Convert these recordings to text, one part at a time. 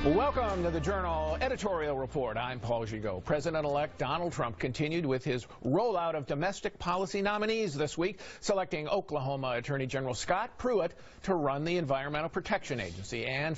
Welcome to the Journal Editorial Report. I'm Paul Gigot. President-elect Donald Trump continued with his rollout of domestic policy nominees this week, selecting Oklahoma Attorney General Scott Pruitt to run the Environmental Protection Agency and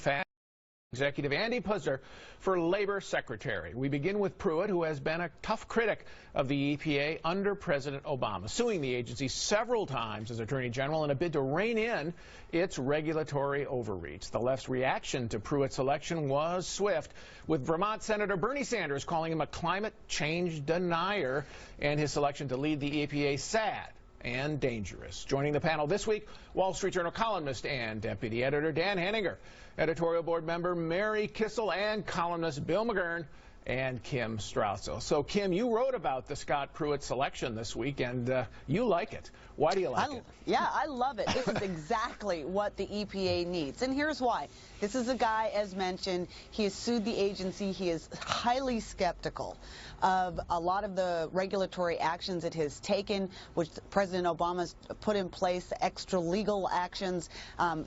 Executive Andy Puzder for Labor Secretary. We begin with Pruitt, who has been a tough critic of the EPA under President Obama, suing the agency several times as Attorney General in a bid to rein in its regulatory overreach. The left's reaction to Pruitt's election was swift, with Vermont Senator Bernie Sanders calling him a climate change denier and his selection to lead the EPA sad and dangerous. Joining the panel this week, Wall Street Journal columnist and deputy editor Dan Henninger, editorial board member Mary Kissel, and columnist Bill McGurn and Kim Strausel. So, Kim, you wrote about the Scott Pruitt selection this week, and you like it. Why do you like it? Yeah, I love it. This is exactly what the EPA needs, and here's why. This is a guy, as mentioned, he has sued the agency. He is highly skeptical of a lot of the regulatory actions it has taken, which President Obama's put in place, extra legal actions,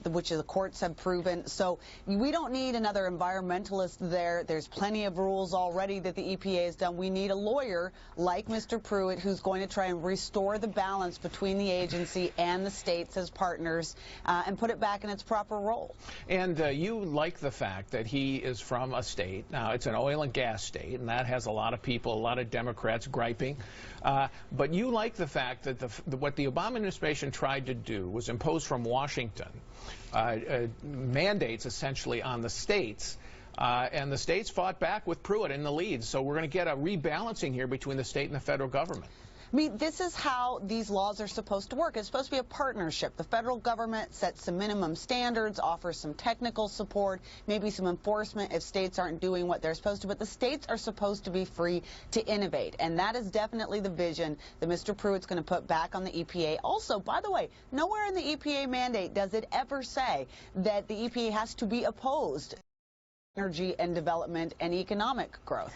which the courts have proven. So we don't need another environmentalist there. There's plenty of rules already that the EPA has done. We need a lawyer like Mr. Pruitt who's going to try and restore the balance between the agency and the states as partners and put it back in its proper role. And you like the fact that he is from a state. Now, it's an oil and gas state, and that has a lot of people, a lot of Democrats griping. But you like the fact that what the Obama administration tried to do was impose from Washington mandates essentially on the states. And the states fought back with Pruitt in the lead. So we're going to get a rebalancing here between the state and the federal government. I mean, this is how these laws are supposed to work. It's supposed to be a partnership. The federal government sets some minimum standards, offers some technical support, maybe some enforcement if states aren't doing what they're supposed to. But the states are supposed to be free to innovate. And that is definitely the vision that Mr. Pruitt's going to put back on the EPA. Also, by the way, nowhere in the EPA mandate does it ever say that the EPA has to be opposed energy and development and economic growth.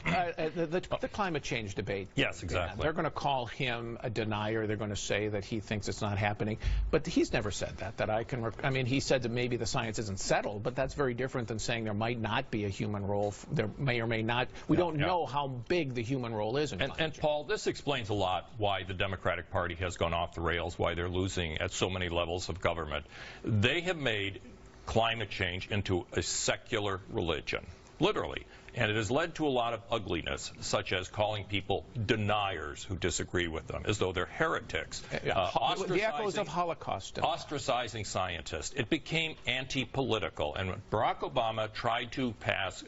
The climate change debate. Yes, exactly. They're going to call him a denier. They're going to say that he thinks it's not happening. But he's never said that I mean, he said that maybe the science isn't settled, but that's very different than saying there might not be a human role. There may or may not. We don't know how big the human role is in climate change. Paul, this explains a lot why the Democratic Party has gone off the rails, why they're losing at so many levels of government. They have made climate change into a secular religion, literally. And it has led to a lot of ugliness, such as calling people deniers who disagree with them, as though they're heretics. The echoes of Holocaust. Ostracizing scientists. It became anti-political. And when Barack Obama tried to pass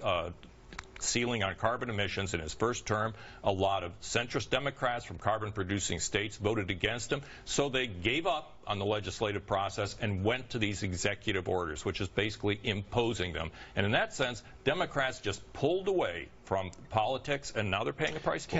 ceiling on carbon emissions in his first term, a lot of centrist Democrats from carbon-producing states voted against him, so they gave up on the legislative process and went to these executive orders, which is basically imposing them. And in that sense, Democrats just pulled away from politics, and now they're paying a price for it.